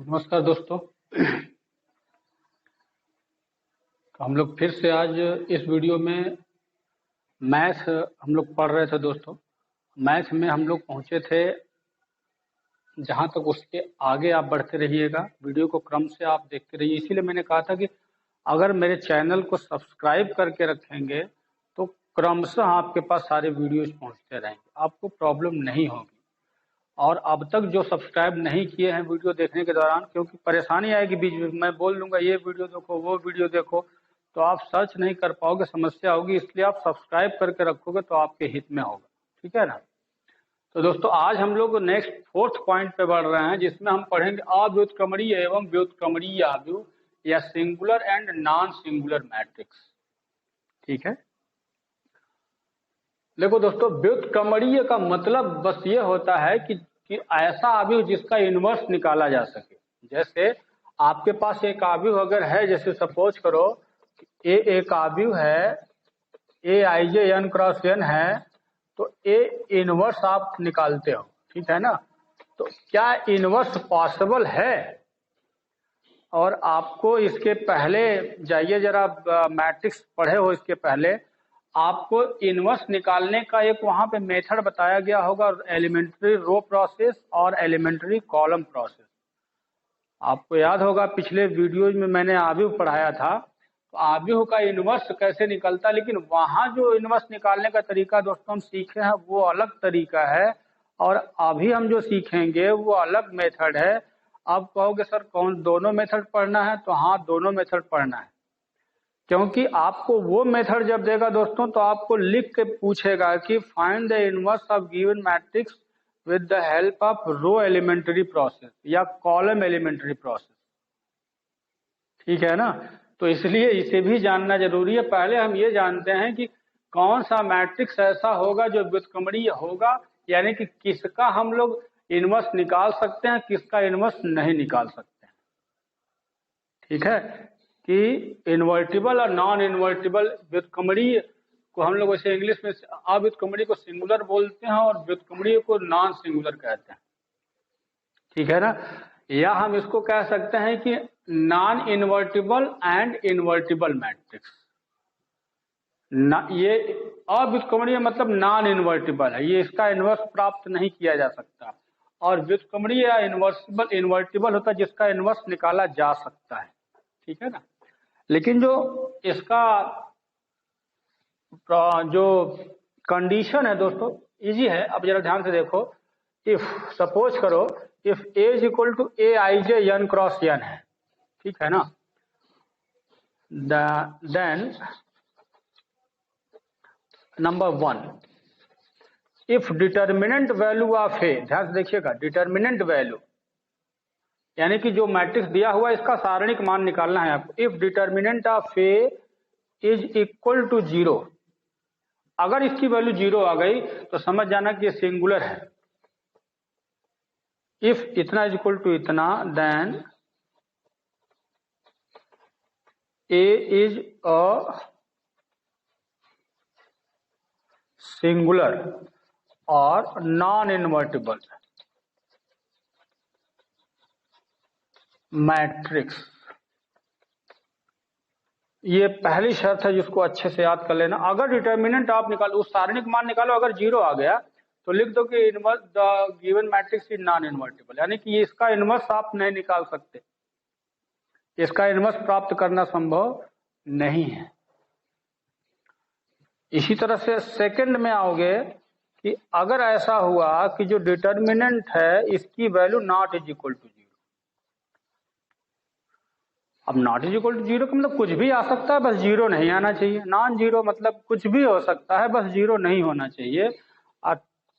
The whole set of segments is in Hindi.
नमस्कार दोस्तों। हम लोग फिर से आज इस वीडियो में मैथ हम लोग पढ़ रहे थे दोस्तों। मैथ में हम लोग पहुंचे थे जहां तक, उसके आगे आप बढ़ते रहिएगा, वीडियो को क्रम से आप देखते रहिए। इसीलिए मैंने कहा था कि अगर मेरे चैनल को सब्सक्राइब करके रखेंगे तो क्रमशः आपके पास सारे वीडियोज पहुंचते रहेंगे, आपको प्रॉब्लम नहीं होगी। और अब तक जो सब्सक्राइब नहीं किए हैं वीडियो देखने के दौरान, क्योंकि परेशानी आएगी बीच में, मैं बोल दूंगा ये वीडियो देखो वो वीडियो देखो, तो आप सर्च नहीं कर पाओगे, समस्या होगी। इसलिए आप सब्सक्राइब करके रखोगे तो आपके हित में होगा, ठीक है ना। तो दोस्तों आज हम लोग नेक्स्ट फोर्थ पॉइंट पे बढ़ रहे हैं, जिसमें हम पढ़ेंगे अव्युत्क्रमणीय एवं व्युत्क्रमणीय आव्यूह या singular and non singular matrix. ठीक है, देखो दोस्तों, व्युत्क्रमणीय का मतलब बस ये होता है कि ऐसा आव्यूह जिसका इनवर्स निकाला जा सके। जैसे आपके पास एक आव्यूह अगर है, जैसे सपोज करो ए एक आव्यूह है, ए I J N cross N है, तो ए इनवर्स आप निकालते हो, ठीक है ना। तो क्या इनवर्स पॉसिबल है? और आपको इसके पहले जाइए जरा, मैट्रिक्स पढ़े हो इसके पहले, आपको इनवर्स निकालने का एक वहां पे मेथड बताया गया होगा, एलिमेंट्री रो प्रोसेस और एलिमेंट्री कॉलम प्रोसेस। आपको याद होगा पिछले वीडियोज में मैंने आव्यूह पढ़ाया था, तो आव्यूह का इनवर्स कैसे निकलता, लेकिन वहां जो इनवर्स निकालने का तरीका दोस्तों हम सीखे हैं वो अलग तरीका है, और अभी हम जो सीखेंगे वो अलग मेथड है। अब कहोगे सर कौन दोनों मेथड पढ़ना है, तो हाँ दोनों मेथड पढ़ना है, क्योंकि आपको वो मेथड जब देगा दोस्तों तो आपको लिख के पूछेगा कि find the inverse of given matrix with the help of row elementary process या कॉलम एलिमेंट्री प्रोसेस, ठीक है ना। तो इसलिए इसे भी जानना जरूरी है। पहले हम ये जानते हैं कि कौन सा मैट्रिक्स ऐसा होगा जो व्युत्क्रमणीय होगा, यानी कि किसका हम लोग इनवर्स निकाल सकते हैं, किसका इनवर्स नहीं निकाल सकते हैं, ठीक है। कि इन्वर्टिबल और नॉन इन्वर्टिबल व्युत्क्रमणीय को हम लोग वैसे इंग्लिश में अव्युत्क्रमणीय को सिंगुलर बोलते हैं और व्युत्क्रमणीय को नॉन सिंगुलर कहते हैं, ठीक है ना। या हम इसको कह सकते हैं कि non invertible and invertible matrix. ये अव्युत्क्रमणीय मतलब नॉन इन्वर्टिबल है, ये इसका इनवर्स प्राप्त नहीं किया जा सकता, और व्युत्क्रमणीय या इन्वर्टिबल होता है जिसका इनवर्स निकाला जा सकता है, ठीक है ना। लेकिन जो इसका जो कंडीशन है दोस्तों इजी है, अब जरा ध्यान से देखो। इफ सपोज करो if A is equal to A I J N cross N है, ठीक है ना, then number one, if determinant value of A, ध्यान से देखिएगा, डिटर्मिनेंट वैल्यू यानी कि जो मैट्रिक्स दिया हुआ है इसका सारणिक मान निकालना है आपको। If determinant of A is equal to 0, अगर इसकी वैल्यू 0 आ गई तो समझ जाना कि ये सिंगुलर है। इफ इतना इज इक्वल टू इतना, then A is a singular और नॉन इन्वर्टिबल मैट्रिक्स। ये पहली शर्त है जिसको अच्छे से याद कर लेना। अगर डिटर्मिनेंट आप निकालो, उस सारणिक मान निकालो, अगर 0 आ गया तो लिख दो कि inverse the given matrix is non invertible, यानी कि इसका इनवर्स आप नहीं निकाल सकते, इसका इनवर्स प्राप्त करना संभव नहीं है। इसी तरह से सेकंड में आओगे कि अगर ऐसा हुआ कि जो डिटर्मिनेंट है इसकी value not is equal to 0। अब नॉट इज इक्वल टू 0 का मतलब कुछ भी आ सकता है, बस 0 नहीं आना चाहिए। नॉन 0 मतलब कुछ भी हो सकता है, बस 0 नहीं होना चाहिए। और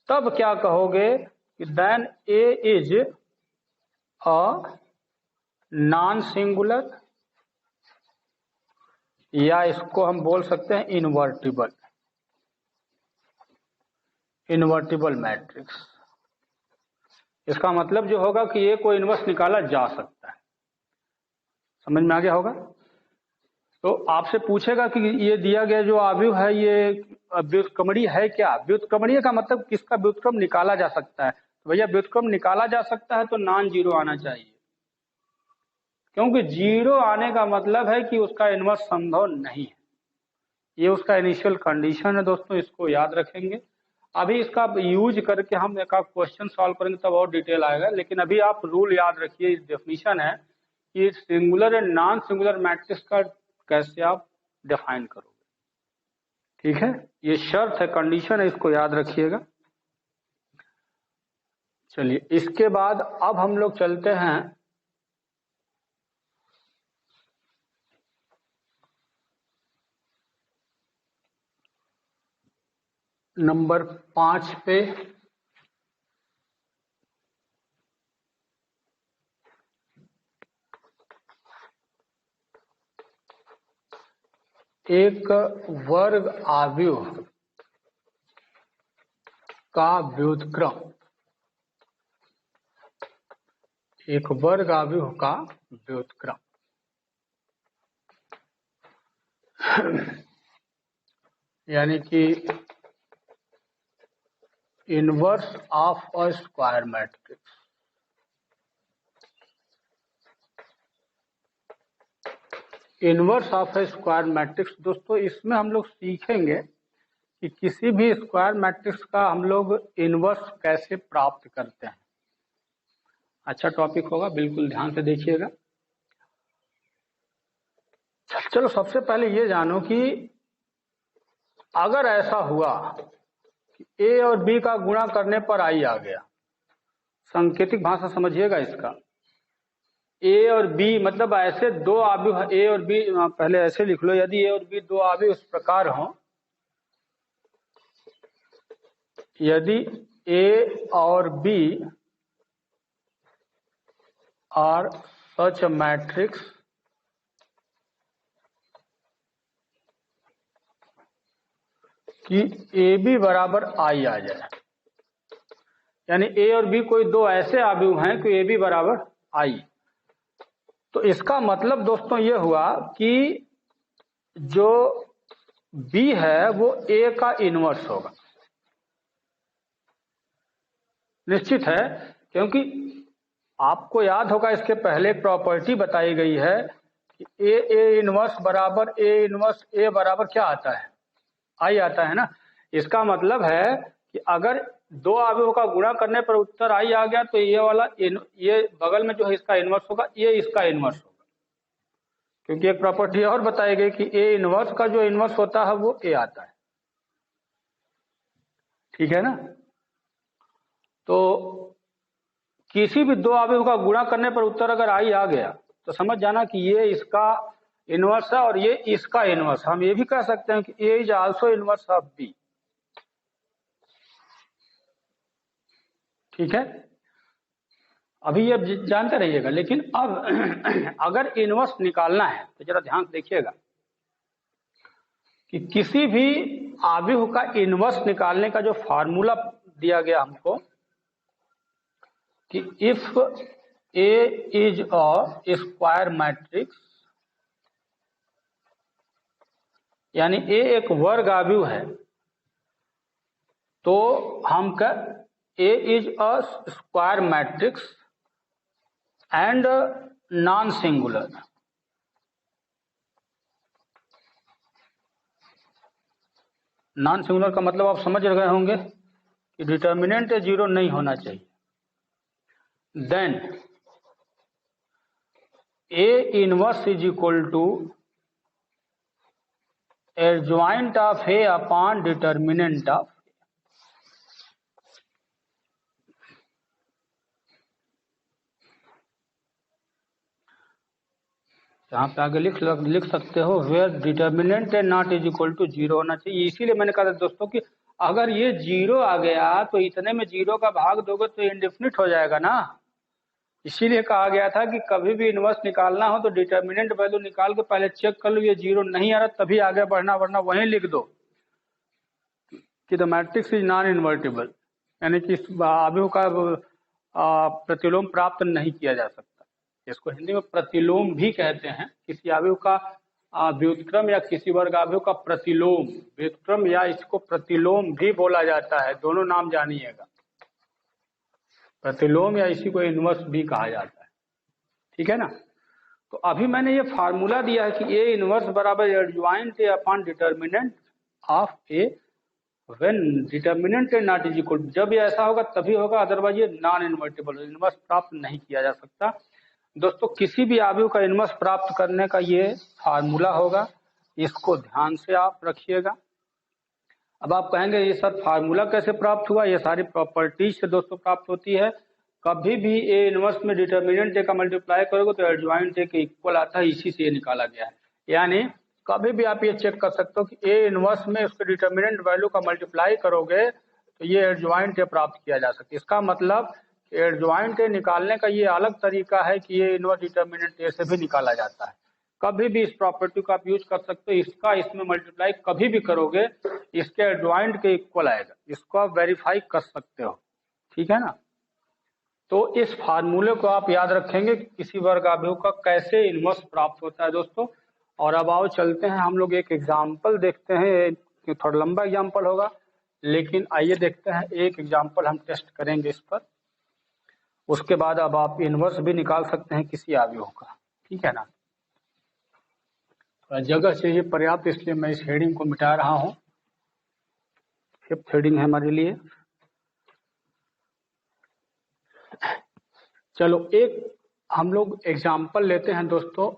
तब क्या कहोगे कि then A is a non singular, या इसको हम बोल सकते हैं इन्वर्टिबल मैट्रिक्स। इसका मतलब जो होगा कि ए को इनवर्स निकाला जा सकता है। समझ में आ गया होगा। तो आपसे पूछेगा कि ये दिया गया जो आव्यूह है ये व्युत्क्रमणीय है क्या। व्युत्क्रमणीय का मतलब किसका व्युत्क्रम निकाला जा सकता है, तो भैया व्युत्क्रम निकाला जा सकता है तो नॉन 0 आना चाहिए। क्योंकि जीरो आने का मतलब है कि उसका इनवर्स संभव नहीं है। ये उसका इनिशियल कंडीशन है दोस्तों, इसको याद रखेंगे। अभी इसका यूज करके हम एक आध क्वेश्चन सॉल्व करेंगे तब और डिटेल आएगा, लेकिन अभी आप रूल याद रखिए। डेफिनेशन है कि singular and non singular matrix का कैसे आप डिफाइन करोगे, ठीक है। ये शर्त है, कंडीशन है, इसको याद रखिएगा। चलिए इसके बाद अब हम लोग चलते हैं नंबर 5 पे। एक वर्ग आव्यूह का व्युत्क्रम, एक वर्ग आव्यूह का व्युत्क्रम यानी कि inverse of a square matrix. Inverse of A square matrix दोस्तों, इसमें हम लोग सीखेंगे कि किसी भी स्क्वायर मैट्रिक्स का हम लोग इनवर्स कैसे प्राप्त करते हैं। अच्छा टॉपिक होगा, बिल्कुल ध्यान से देखिएगा। चलो सबसे पहले ये जानो कि अगर ऐसा हुआ कि ए और बी का गुणा करने पर आई आ गया, सांकेतिक भाषा समझिएगा इसका। ए और बी मतलब ऐसे दो आव्यूह ए और बी, पहले ऐसे लिख लो, यदि ए और बी दो आव्यूह इस प्रकार हो, यदि ए और बी आर सच मैट्रिक्स कि ए बी बराबर आई आ जाए, यानी ए और बी कोई दो ऐसे आव्यूह हैं कि ए बी बराबर आई, तो इसका मतलब दोस्तों ये हुआ कि जो बी है वो ए का इनवर्स होगा। निश्चित है, क्योंकि आपको याद होगा इसके पहले एक प्रॉपर्टी बताई गई है कि ए इनवर्स बराबर ए इनवर्स ए बराबर क्या आता है, आई आता है ना। इसका मतलब है कि अगर दो आव्यूह का गुणा करने पर उत्तर आई आ गया तो ये वाला ये बगल में जो है इसका इनवर्स होगा, ये इसका इनवर्स होगा। क्योंकि एक प्रॉपर्टी और बताई गई कि ए इनवर्स का जो इनवर्स होता है वो ए आता है, ठीक है ना। तो किसी भी दो आव्यूह का गुणा करने पर उत्तर अगर आई आ गया तो समझ जाना कि ये इसका इनवर्स है और ये इसका इनवर्स। हम ये भी कह सकते हैं कि A is also inverse of B, ठीक है। अभी ये जानते रहिएगा, लेकिन अब अगर इनवर्स निकालना है तो जरा ध्यान से देखिएगा कि किसी भी आव्यूह का इनवर्स निकालने का जो फार्मूला दिया गया हमको कि if A is a square matrix, यानी ए एक वर्ग आव्यूह है, तो हम A is a square matrix and non singular. Non singular का मतलब आप समझ रहे होंगे कि डिटर्मिनेंट जीरो नहीं होना चाहिए। Then A inverse is equal to adjoint of A upon determinant of. यहाँ पे आगे लिख सकते हो where determinant and not is equal to zero होना चाहिए। इसीलिए मैंने कहा था दोस्तों कि अगर ये जीरो आ गया तो इतने में जीरो का भाग दोगे तो इंडेफिनिट हो जाएगा ना। इसीलिए कहा गया था कि कभी भी इनवर्स निकालना हो तो डिटर्मिनेंट वैल्यू निकाल के पहले चेक कर लो ये जीरो नहीं आ रहा तभी आगे बढ़ना, वरना वहीं लिख दो कि the matrix is non invertible, यानी कि इस आव्यूह का प्रतिलोम प्राप्त नहीं किया जा सकता। इसको हिंदी में प्रतिलोम भी कहते हैं। किसी आव्यूह का व्युत्क्रम या किसी वर्ग आव्यूह का प्रतिलोम, व्युत्क्रम या इसको प्रतिलोम भी बोला जाता है, दोनों नाम जानिएगा। प्रतिलोम या इसी को इनवर्स भी कहा जाता है, ठीक है ना। तो अभी मैंने ये फार्मूला दिया है कि ए इनवर्स बराबर adjoint A upon determinant of A when determinant A not is equal, जब ये ऐसा होगा तभी होगा, अदरवाइज ये नॉन इन्वर्टिबल, इनवर्स प्राप्त नहीं किया जा सकता। दोस्तों किसी भी आव्यूह का इनवर्स प्राप्त करने का ये फार्मूला होगा, इसको ध्यान से आप रखिएगा। अब आप कहेंगे ये सर फार्मूला कैसे प्राप्त हुआ, ये सारी प्रॉपर्टीज से दोस्तों प्राप्त होती है। कभी भी ए इनवर्स में डिटर्मिनेंट ए का मल्टीप्लाई करोगे तो एडजॉइंट ए के इक्वल आता है, इसी से ये निकाला गया है। यानी कभी भी आप ये चेक कर सकते हो कि ए इनवर्स में उसके डिटर्मिनेंट वैल्यू का मल्टीप्लाई करोगे तो ये एडजॉइंट ए प्राप्त किया जा सकता है। इसका मतलब एडजॉइंट ए निकालने का ये अलग तरीका है कि ये इनवर्स डिटर्मिनेंट ए से भी निकाला जाता है। कभी भी इस प्रॉपर्टी का आप यूज कर सकते हो, इसका इसमें मल्टीप्लाई कभी भी करोगे इसके एडजॉइंट के इक्वल आएगा, इसको आप वेरीफाई कर सकते हो, ठीक है ना। तो इस फार्मूले को आप याद रखेंगे कि किसी वर्ग आव्यूह का कैसे इनवर्स प्राप्त होता है दोस्तों। और अब आओ चलते हैं, हम लोग एक एग्जाम्पल देखते हैं, थोड़ा लंबा एग्जाम्पल होगा लेकिन आइए देखते हैं, एक एग्जाम्पल हम टेस्ट करेंगे इस पर, उसके बाद अब आप इनवर्स भी निकाल सकते हैं किसी आव्यूह का, ठीक है ना। थोड़ा जगह चाहिए पर्याप्त, इसलिए मैं इस हेडिंग को मिटा रहा हूं, 5th हेडिंग है हमारे लिए। चलो एक हम लोग एग्जाम्पल लेते हैं दोस्तों,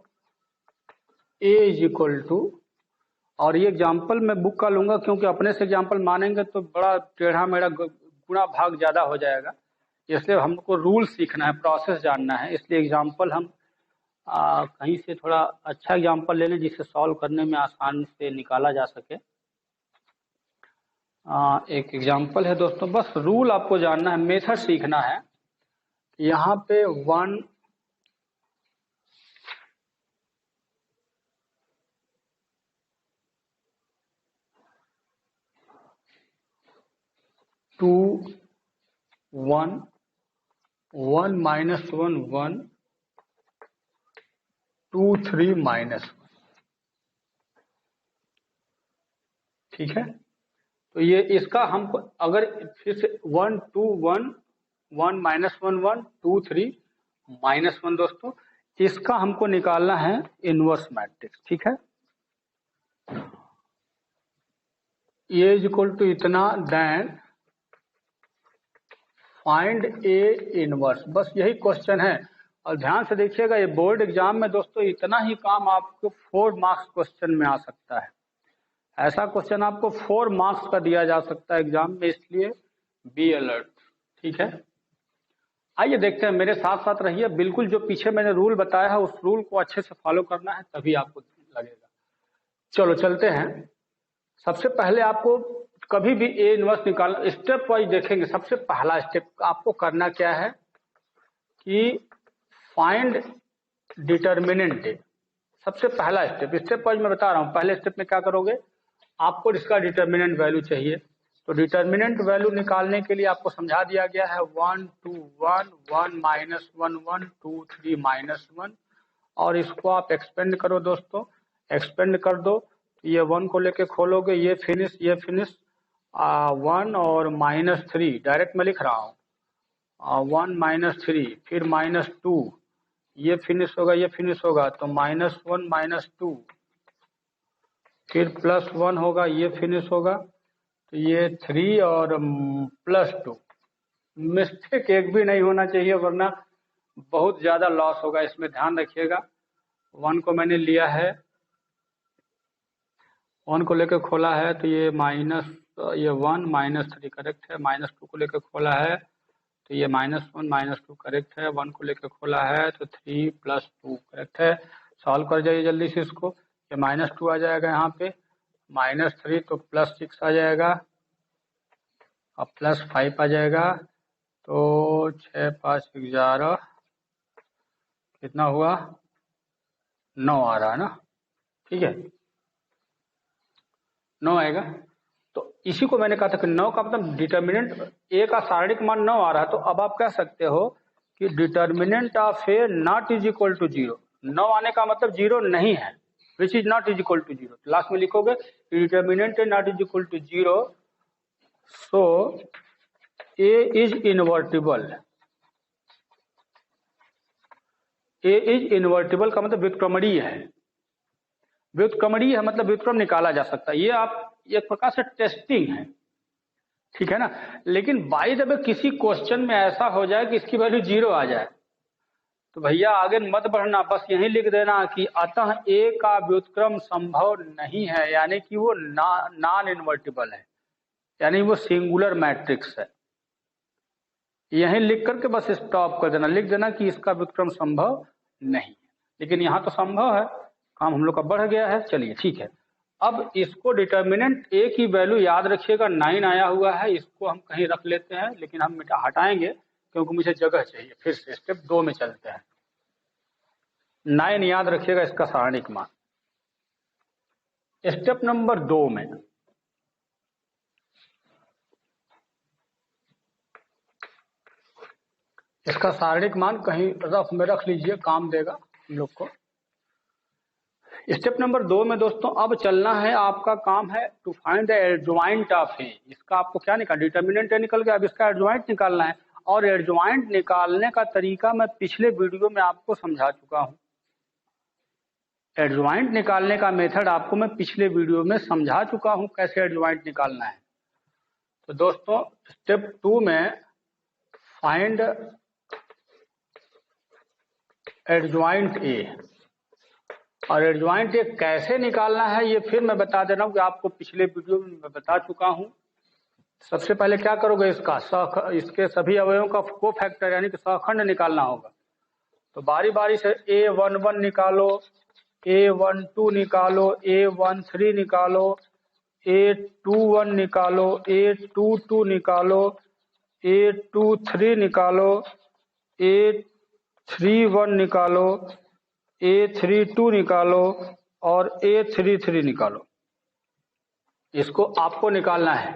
a इज इक्वल टू, और ये एग्जाम्पल मैं बुक का लूंगा क्योंकि अपने से एग्जाम्पल मानेंगे तो बड़ा टेढ़ा मेढ़ा गुणा भाग ज्यादा हो जाएगा, इसलिए हमको रूल सीखना है, प्रोसेस जानना है। इसलिए एग्जाम्पल हम कहीं से थोड़ा अच्छा एग्जाम्पल ले लें जिससे सॉल्व करने में आसान से निकाला जा सके। एक एग्जाम्पल है दोस्तों, बस रूल आपको जानना है, मेथड सीखना है। यहाँ पे 1 2 1 1 -1 1 2 3 -1, ठीक है। तो ये इसका हमको अगर फिर से 1 2 1 1 -1 1 2 3 -1 दोस्तों, इसका हमको निकालना है इनवर्स मैट्रिक्स, ठीक है। ए इज इक्वल टू इतना, देन फाइंड ए इनवर्स, बस यही क्वेश्चन है। और ध्यान से देखिएगा, ये बोर्ड एग्जाम में दोस्तों इतना ही काम आपको 4 मार्क्स क्वेश्चन में आ सकता है। ऐसा क्वेश्चन आपको 4 मार्क्स का दिया जा सकता है एग्जाम में, इसलिए बी अलर्ट, ठीक है। आइए देखते हैं, मेरे साथ साथ रहिए, बिल्कुल जो पीछे मैंने रूल बताया है उस रूल को अच्छे से फॉलो करना है, तभी आपको लगेगा। चलो चलते हैं। सबसे पहले आपको कभी भी ए इनवर्स निकालना, स्टेप वाइज देखेंगे। सबसे पहला स्टेप आपको करना क्या है कि फाइंड डिटर्मिनेंट ए, सबसे पहला स्टेप वाइज मैं बता रहा हूं। पहले स्टेप में क्या करोगे, आपको इसका डिटर्मिनेंट वैल्यू चाहिए, तो डिटर्मिनेंट वैल्यू निकालने के लिए आपको समझा दिया गया है 1 2 1 1 -1 1 2 3 -1, और इसको आप एक्सपेंड करो दोस्तों, एक्सपेंड कर दो। ये 1 को लेके खोलोगे, ये फिनिश 1 और -3, डायरेक्ट मैं लिख रहा हूँ, 1 -3, फिर -2, ये फिनिश होगा, ये फिनिश होगा, तो -1 -2, फिर +1 होगा, ये फिनिश होगा, तो ये 3 और +2। मिस्टेक एक भी नहीं होना चाहिए वरना बहुत ज्यादा लॉस होगा, इसमें ध्यान रखिएगा। 1 को मैंने लिया है, 1 को लेकर खोला है तो ये ये 1 -3 करेक्ट है, -2 को लेकर खोला है तो ये -1 -2 करेक्ट है, 1 को लेकर खोला है तो 3 + 2 करेक्ट है। सॉल्व कर जाइए जल्दी से इसको, ये -2 आ जाएगा यहाँ पे, -3 तो +6 आ जाएगा और +5 आ जाएगा, तो 6 5 11, कितना हुआ, 9 आ रहा है ना, ठीक है, 9 आएगा। तो इसी को मैंने कहा था कि 9 का मतलब डिटर्मिनेंट ए का शारीरिक मान 9 आ रहा है, तो अब आप कह सकते हो कि determinant of A not is equal to 0, 9 आने का मतलब 0 नहीं है, which is not is equal to 0। Last में लिखोगे determinant A not is equal to 0, so A is invertible, A is invertible का मतलब व्युत्क्रमणीय है, व्युत्क्रमणीय है मतलब व्युत्क्रम निकाला जा सकता है। ये आप एक प्रकार से टेस्टिंग है, ठीक है ना। लेकिन बाय द वे किसी क्वेश्चन में ऐसा हो जाए कि इसकी वैल्यू 0 आ जाए, तो भैया आगे मत बढ़ना, बस यही लिख देना कि अतः ए का व्युत्क्रम संभव नहीं है, यानी कि वो नॉन इन्वर्टिबल है, यानी वो सिंगुलर मैट्रिक्स है। यहीं लिख करके बस स्टॉप कर देना, लिख देना कि इसका व्युत्क्रम संभव नहीं है। लेकिन यहाँ तो संभव है, काम हम लोग का बढ़ गया है। चलिए ठीक है, अब इसको डिटर्मिनेंट ए की वैल्यू याद रखिएगा 9 आया हुआ है, इसको हम कहीं रख लेते हैं, लेकिन हम हटाएंगे क्योंकि मुझे जगह चाहिए। फिर से स्टेप 2 में चलते हैं। 9 याद रखिएगा इसका सारणिक मान। स्टेप नंबर 2 में इसका सारणिक मान कहीं रफ में रख लीजिए, काम देगा हम लोग को। स्टेप नंबर 2 में दोस्तों अब चलना है, आपका काम है to find the adjoint of A. इसका आपको क्या निकाल, डिटर्मिनेंट ए निकल गया, अब इसका एडजॉइंट निकालना है। और एडजॉइंट निकालने का तरीका मैं पिछले वीडियो में आपको समझा चुका हूं। एडजॉइंट निकालने का मेथड आपको मैं पिछले वीडियो में समझा चुका हूं, कैसे एडजॉइंट निकालना है। तो दोस्तों स्टेप 2 में फाइंड एडजॉइंट ए, और एडजॉइंट ए कैसे निकालना है ये फिर मैं बता दे रहा हूं कि आपको पिछले वीडियो में मैं बता चुका हूं। सबसे पहले क्या करोगे, इसके सभी अवयवों का कोफैक्टर यानी कि सहखंड निकालना होगा। तो बारी बारी से A11 निकालो, A12 निकालो, A13 निकालो, A21 निकालो, A22 निकालो, A23 निकालो, A31 निकालो, A32 निकालो और A33 निकालो। इसको आपको निकालना है,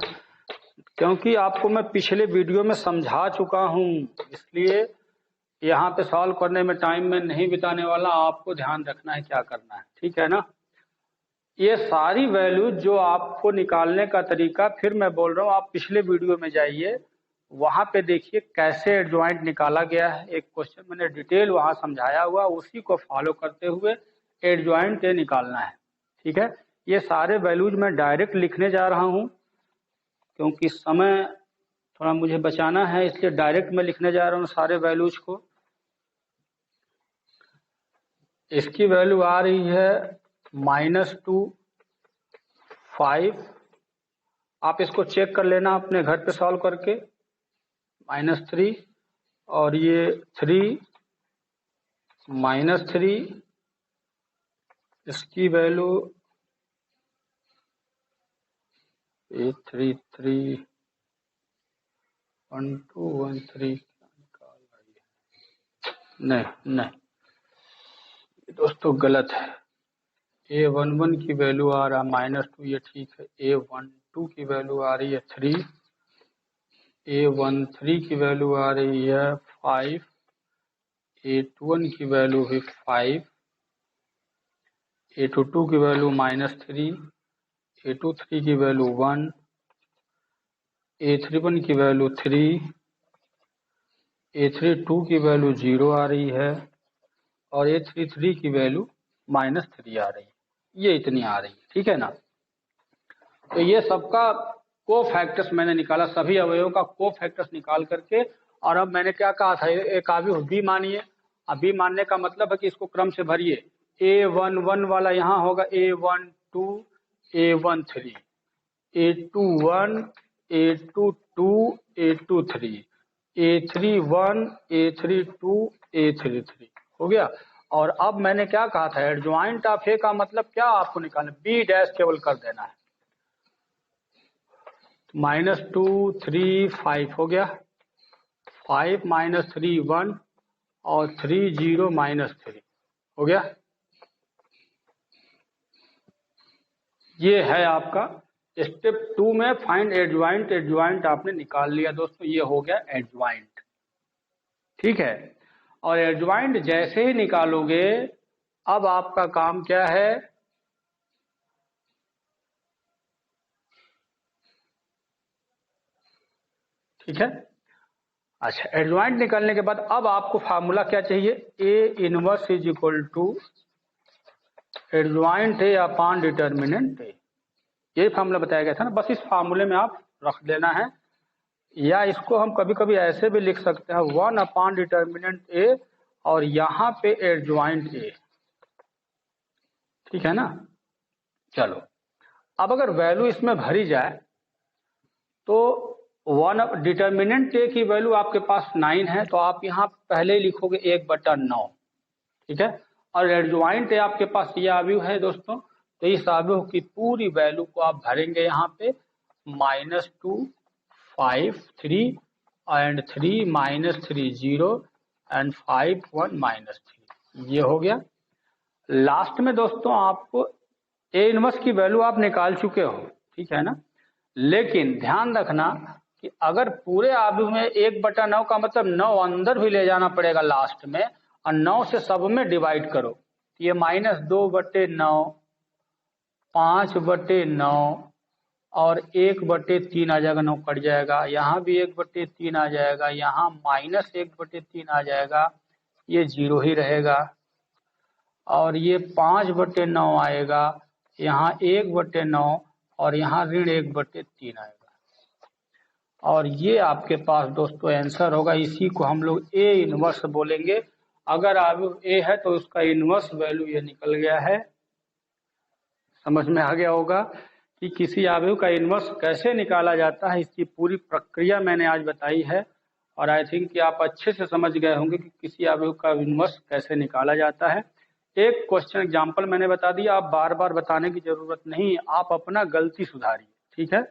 क्योंकि आपको मैं पिछले वीडियो में समझा चुका हूं, इसलिए यहाँ पे सॉल्व करने में टाइम में नहीं बिताने वाला, आपको ध्यान रखना है क्या करना है, ठीक है ना। ये सारी वैल्यू जो आपको निकालने का तरीका फिर मैं बोल रहा हूँ, आप पिछले वीडियो में जाइए, वहां पे देखिए कैसे एडजॉइंट निकाला गया है। एक क्वेश्चन मैंने डिटेल वहां समझाया हुआ, उसी को फॉलो करते हुए एडजॉइंट ये निकालना है, ठीक है। ये सारे वैल्यूज मैं डायरेक्ट लिखने जा रहा हूं, क्योंकि समय थोड़ा मुझे बचाना है, इसलिए डायरेक्ट मैं लिखने जा रहा हूं सारे वैल्यूज को। इसकी वैल्यू आ रही है -2, 5। आप इसको चेक कर लेना अपने घर पे सॉल्व करके, -3 और ये 3, -3, इसकी वैल्यू 833 1213 नहीं दोस्तों गलत है। A11 की वैल्यू आ रहा है -2, ये ठीक है। A12 की वैल्यू आ रही है 3, A13 की वैल्यू आ रही है 5, A21 की वैल्यू भी 5, A22 की वैल्यू -3, A23 की वैल्यू 1, A31 की वैल्यू 3, A32 की वैल्यू 0 आ रही है और A33 की वैल्यू -3 आ रही है। ये इतनी आ रही है, ठीक है ना। तो ये सबका कोफैक्टर्स मैंने निकाला, सभी अवयवों का कोफैक्टर्स निकाल करके। और अब मैंने क्या कहा था, एक अवयव बी मानिए। अब बी मानने का मतलब है कि इसको क्रम से भरिए। A11 वाला यहाँ होगा A12, A13, A21, A22, A23, A31, A32, A33 हो गया। और अब मैंने क्या कहा था, एडजॉइंट ऑफ ए का मतलब क्या आपको निकालना, बी डैश केवल कर देना है। -2, 3, 5 हो गया, 5 -3 1 और 3 0 -3 हो गया। ये है आपका स्टेप 2 में फाइंड एडजॉइंट। एडजॉइंट आपने निकाल लिया दोस्तों, ये हो गया एडजॉइंट, ठीक है। और एडजॉइंट जैसे ही निकालोगे, अब आपका काम क्या है, ठीक है। अच्छा, एडजॉइंट निकालने के बाद अब आपको फार्मूला क्या चाहिए, A inverse is equal to adjoint A upon determinant A, यही फार्मूला बताया गया था ना। बस इस फार्मूले में आप रख देना है, या इसको हम कभी कभी ऐसे भी लिख सकते हैं 1 अपॉन डिटर्मिनेंट ए और यहाँ पे एडजॉइंट ए, ठीक है ना। चलो अब अगर वैल्यू इसमें भरी जाए तो 1 डिटर्मिनेंट ए की वैल्यू आपके पास 9 है, तो आप यहाँ पहले ही लिखोगे 1/9, ठीक है। और एडजॉइंट ए आपके पास ये अवयव है दोस्तों, तो इस अवयव की पूरी वैल्यू को आप भरेंगे यहाँ पे -2 5 3 एंड 3 -3 0 एंड 5 1 -3, ये हो गया। लास्ट में दोस्तों आपको ए इनवर्स की वैल्यू आप निकाल चुके हो, ठीक है ना। लेकिन ध्यान रखना कि अगर पूरे अवयव में 1/9 का मतलब 9 अंदर भी ले जाना पड़ेगा लास्ट में, और 9 से सब में डिवाइड करो, ये -2/9 5/9 और 1/3 आ जाएगा, 9 कट जाएगा, यहाँ भी 1/3 आ जाएगा, यहाँ -1/3 आ जाएगा, ये 0 ही रहेगा, और ये 5/9 आएगा, यहाँ 1/9 और यहाँ ऋण 1/3 आएगा, और ये आपके पास दोस्तों आंसर होगा। इसी को हम लोग ए इनवर्स बोलेंगे। अगर अवयव ए है तो उसका इनवर्स वैल्यू ये निकल गया है। समझ में आ गया होगा कि किसी अवयव का इनवर्स कैसे निकाला जाता है, इसकी पूरी प्रक्रिया मैंने आज बताई है, और आई थिंक कि आप अच्छे से समझ गए होंगे कि किसी अवयव का इनवर्स कैसे निकाला जाता है। एक क्वेश्चन एग्जाम्पल मैंने बता दिया, आप बार बार बताने की जरूरत नहीं, आप अपना गलती सुधारिए, ठीक है।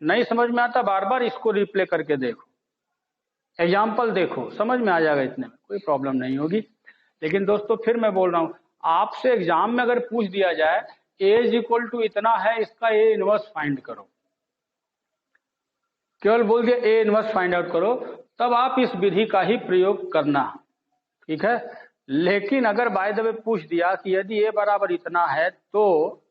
नहीं समझ में आता बार बार इसको रिप्ले करके देखो, एग्जाम्पल देखो, समझ में आ जाएगा, इतने में कोई प्रॉब्लम नहीं होगी। लेकिन दोस्तों फिर मैं बोल रहा हूँ, आपसे एग्जाम में अगर पूछ दिया जाए ए इज इक्वल टू इतना है, इसका ए इनवर्स फाइंड करो, केवल बोल दिया ए इनवर्स फाइंड आउट करो, तब आप इस विधि का ही प्रयोग करना, ठीक है। लेकिन अगर बाय द वे पूछ दिया कि यदि ए बराबर इतना है तो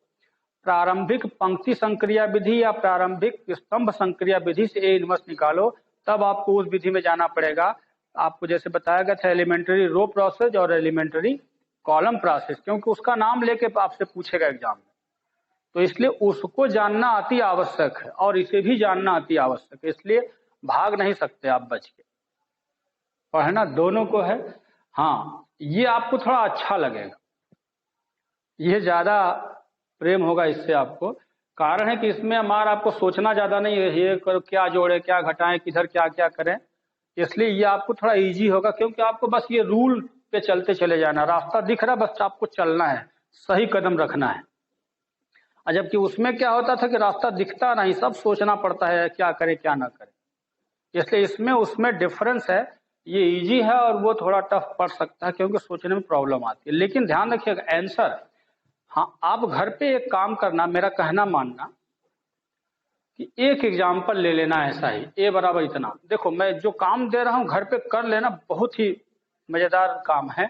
प्रारंभिक पंक्ति संक्रिया विधि या प्रारंभिक स्तंभ संक्रिया विधि से ए इनवर्स निकालो, तब आपको उस विधि में जाना पड़ेगा। आपको जैसे बताया गया था एलिमेंट्री रो प्रोसेस और एलिमेंट्री कॉलम प्रोसेस, क्योंकि उसका नाम लेके आपसे पूछेगा एग्जाम में, तो इसलिए उसको जानना अति आवश्यक है और इसे भी जानना अति आवश्यक है, इसलिए भाग नहीं सकते आप बच के, पढ़ना दोनों को है। हाँ, ये आपको थोड़ा अच्छा लगेगा, ये ज्यादा प्रेम होगा इससे आपको। कारण है कि इसमें हमारा आपको सोचना ज्यादा नहीं है, ये करो क्या जोड़े क्या घटाएं किधर क्या क्या करें, इसलिए ये आपको थोड़ा इजी होगा, क्योंकि आपको बस ये रूल पे चलते चले जाना, रास्ता दिख रहा, बस आपको चलना है, सही कदम रखना है। जबकि उसमें क्या होता था कि रास्ता दिखता नहीं, सब सोचना पड़ता है क्या करे क्या ना करे, इसलिए इसमें उसमें डिफरेंस है। ये इजी है और वो थोड़ा टफ पड़ सकता है क्योंकि सोचने में प्रॉब्लम आती है। लेकिन ध्यान रखिएगा आंसर, हाँ आप घर पे एक काम करना, मेरा कहना मानना कि एक एग्जाम्पल ले लेना ऐसा ही, ए बराबर इतना, देखो मैं जो काम दे रहा हूँ घर पे कर लेना, बहुत ही मजेदार काम है,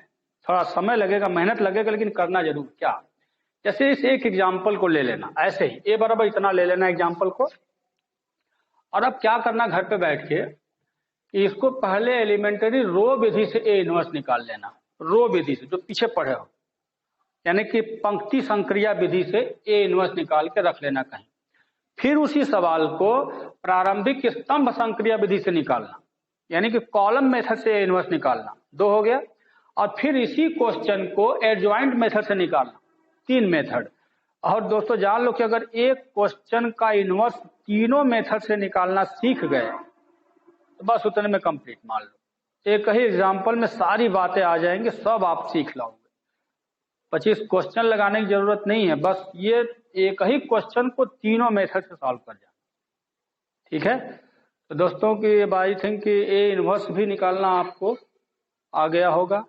थोड़ा समय लगेगा मेहनत लगेगा लेकिन करना जरूर। क्या, जैसे इस एक एग्जाम्पल को ले लेना ऐसे ही, ए बराबर इतना ले लेना एग्जाम्पल को, और अब क्या करना घर पे बैठ के कि इसको पहले एलिमेंट्री रो विधि से ए इनवर्स निकाल लेना, रो विधि से जो पीछे पढ़े हो, यानी कि पंक्ति संक्रिया विधि से ए इनवर्स निकाल के रख लेना कहीं। फिर उसी सवाल को प्रारंभिक स्तंभ संक्रिया विधि से निकालना, यानी कि कॉलम मेथड से ए इनवर्स निकालना, 2 हो गया। और फिर इसी क्वेश्चन को एडजॉइंट मेथड से निकालना, 3 मेथड। और दोस्तों जान लो कि अगर एक क्वेश्चन का इनवर्स तीनों मेथड से निकालना सीख गए तो बस उतने में कंप्लीट मान लो, एक ही एग्जाम्पल में सारी बातें आ जाएंगी, सब आप सीख लोगे, 25 क्वेश्चन लगाने की जरूरत नहीं है, बस ये एक ही क्वेश्चन को तीनों मेथड से सॉल्व कर जाना, ठीक है। तो दोस्तों की आई थिंक कि ए इनवर्स भी निकालना आपको आ गया होगा।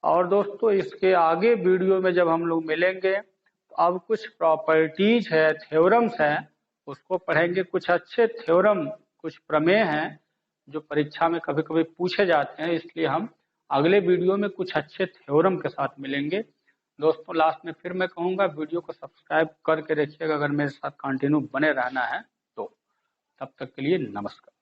और दोस्तों इसके आगे वीडियो में जब हम लोग मिलेंगे तो अब कुछ प्रॉपर्टीज है, थ्योरम्स हैं, उसको पढ़ेंगे। कुछ अच्छे थ्योरम, कुछ प्रमेय हैं जो परीक्षा में कभी कभी पूछे जाते हैं, इसलिए हम अगले वीडियो में कुछ अच्छे थ्योरम के साथ मिलेंगे। दोस्तों लास्ट में फिर मैं कहूँगा वीडियो को सब्सक्राइब करके रखिएगा अगर मेरे साथ कंटिन्यू बने रहना है तो। तब तक के लिए नमस्कार।